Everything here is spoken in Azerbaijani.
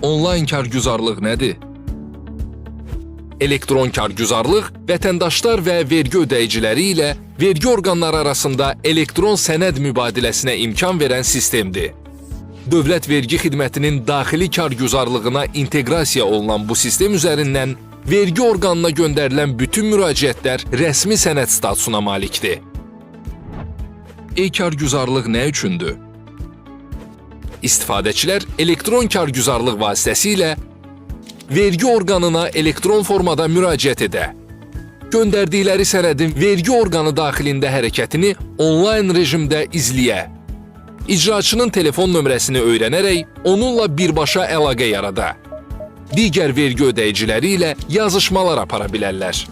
Onlayn kargüzarlıq nədir? Elektron kargüzarlıq vətəndaşlar və vergi ödəyiciləri ilə vergi orqanları arasında elektron sənəd mübadiləsinə imkan verən sistemdir. Dövlət Vergi Xidmətinin daxili kargüzarlığına inteqrasiya olunan bu sistem üzərindən vergi orqanına göndərilən bütün müraciətlər rəsmi sənəd statusuna malikdir. E-kargüzarlıq nə üçündür? İstifadəçilər elektron kargüzarlıq vasitəsilə vergi orqanına elektron formada müraciət edə, göndərdikləri sənədin vergi orqanı daxilində hərəkətini onlayn rejimdə izləyə, icraçının telefon nömrəsini öyrənərək onunla birbaşa əlaqə yarada, digər vergi ödəyiciləri ilə yazışmalar apara bilərlər.